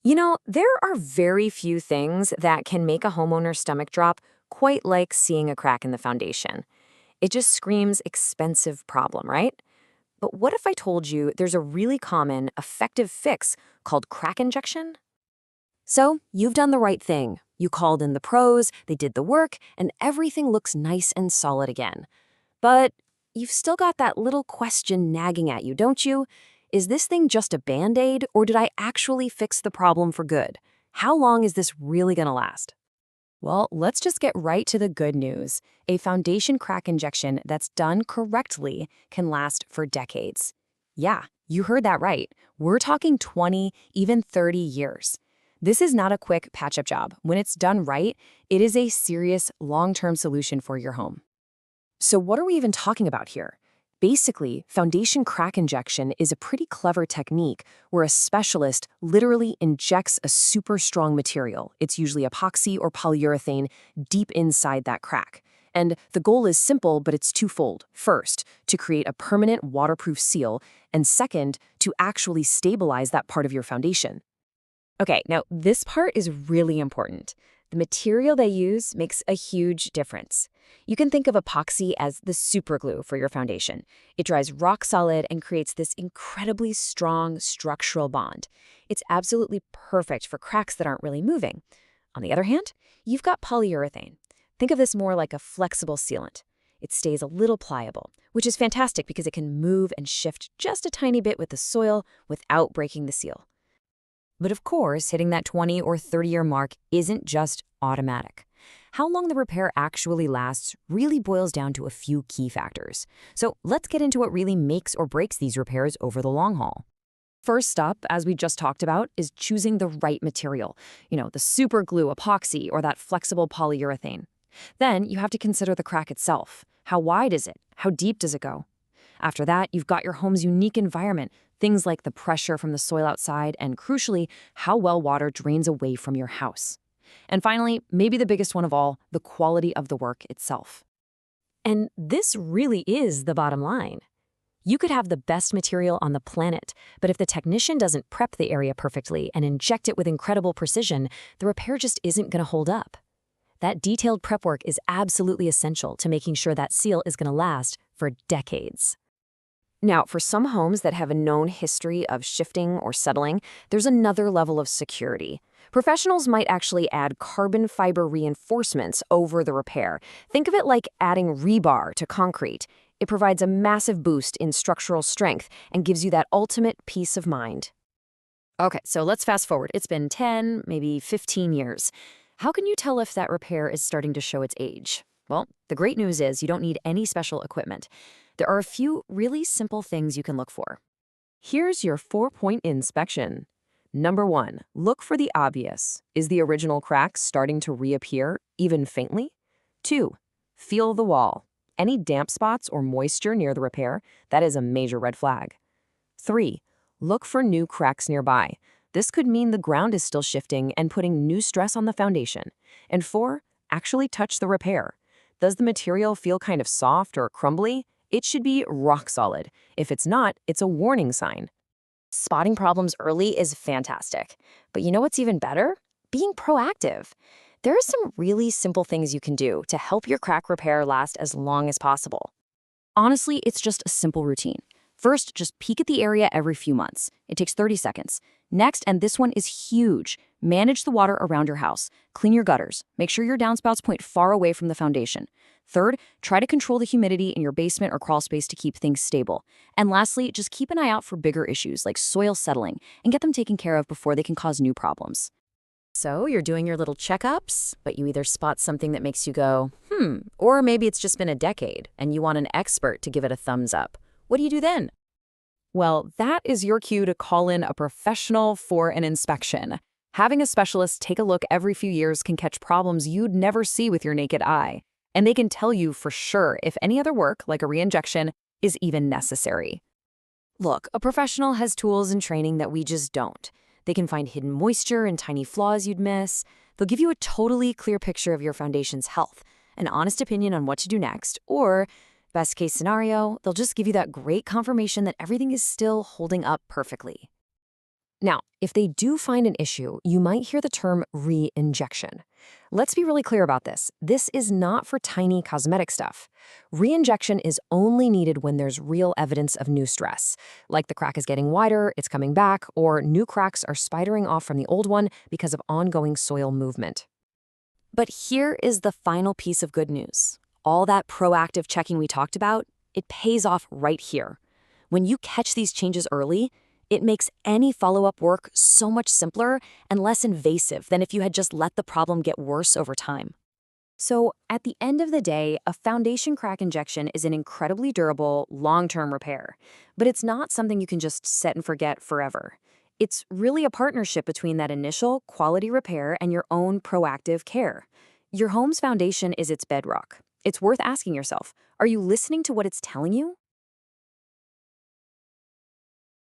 There are very few things that can make a homeowner's stomach drop quite like seeing a crack in the foundation. It just screams expensive problem, right? But what if I told you there's a really common, effective fix called crack injection? So, you've done the right thing. You called in the pros, they did the work, and everything looks nice and solid again. But you've still got that little question nagging at you, don't you? Is this thing just a band-aid, or did I actually fix the problem for good? How long is this really gonna last? Well, let's just get right to the good news. A foundation crack injection that's done correctly can last for decades. Yeah, you heard that right. We're talking 20, even 30 years. This is not a quick patch-up job. When it's done right, it is a serious, long-term solution for your home. So what are we even talking about here? Basically, foundation crack injection is a pretty clever technique where a specialist literally injects a super strong material, it's usually epoxy or polyurethane, deep inside that crack. And the goal is simple, but it's twofold. First, to create a permanent waterproof seal, and second, to actually stabilize that part of your foundation. Okay, now this part is really important. The material they use makes a huge difference. You can think of epoxy as the superglue for your foundation. It dries rock solid and creates this incredibly strong structural bond. It's absolutely perfect for cracks that aren't really moving. On the other hand, you've got polyurethane. Think of this more like a flexible sealant. It stays a little pliable, which is fantastic because it can move and shift just a tiny bit with the soil without breaking the seal. But of course, hitting that 20 or 30-year mark isn't just automatic. How long the repair actually lasts really boils down to a few key factors. So let's get into what really makes or breaks these repairs over the long haul. First up, as we just talked about, is choosing the right material. The super glue epoxy or that flexible polyurethane. Then you have to consider the crack itself. How wide is it? How deep does it go? After that, you've got your home's unique environment, things like the pressure from the soil outside, and crucially, how well water drains away from your house. And finally, maybe the biggest one of all, the quality of the work itself. And this really is the bottom line. You could have the best material on the planet, but if the technician doesn't prep the area perfectly and inject it with incredible precision, the repair just isn't going to hold up. That detailed prep work is absolutely essential to making sure that seal is going to last for decades. Now, for some homes that have a known history of shifting or settling, there's another level of security. Professionals might actually add carbon fiber reinforcements over the repair. Think of it like adding rebar to concrete. It provides a massive boost in structural strength and gives you that ultimate peace of mind. Okay, so let's fast forward. It's been 10, maybe 15 years. How can you tell if that repair is starting to show its age? Well, the great news is you don't need any special equipment. There are a few really simple things you can look for. Here's your 4-point inspection. Number 1, look for the obvious. Is the original crack starting to reappear, even faintly? 2, feel the wall. Any damp spots or moisture near the repair, that is a major red flag. 3, look for new cracks nearby. This could mean the ground is still shifting and putting new stress on the foundation. And 4, actually touch the repair. Does the material feel kind of soft or crumbly? It should be rock solid. If it's not, it's a warning sign. Spotting problems early is fantastic. But you know what's even better? Being proactive. There are some really simple things you can do to help your crack repair last as long as possible. Honestly, it's just a simple routine. First, just peek at the area every few months. It takes 30 seconds. Next, and this one is huge, manage the water around your house. Clean your gutters. Make sure your downspouts point far away from the foundation. Third, try to control the humidity in your basement or crawl space to keep things stable. And lastly, just keep an eye out for bigger issues like soil settling and get them taken care of before they can cause new problems. So you're doing your little checkups, but you either spot something that makes you go, or maybe it's just been a decade and you want an expert to give it a thumbs up. What do you do then? Well, that is your cue to call in a professional for an inspection. Having a specialist take a look every few years can catch problems you'd never see with your naked eye. And they can tell you for sure if any other work, like a reinjection, is even necessary. Look, a professional has tools and training that we just don't. They can find hidden moisture and tiny flaws you'd miss. They'll give you a totally clear picture of your foundation's health, an honest opinion on what to do next, or, best case scenario, they'll just give you that great confirmation that everything is still holding up perfectly. Now, if they do find an issue, you might hear the term re-injection. Let's be really clear about this. This is not for tiny cosmetic stuff. Re-injection is only needed when there's real evidence of new stress, like the crack is getting wider, it's coming back, or new cracks are spidering off from the old one because of ongoing soil movement. But here is the final piece of good news. All that proactive checking we talked about, it pays off right here. When you catch these changes early, it makes any follow-up work so much simpler and less invasive than if you had just let the problem get worse over time. So, at the end of the day, a foundation crack injection is an incredibly durable, long-term repair. But it's not something you can just set and forget forever. It's really a partnership between that initial quality repair and your own proactive care. Your home's foundation is its bedrock. It's worth asking yourself, are you listening to what it's telling you?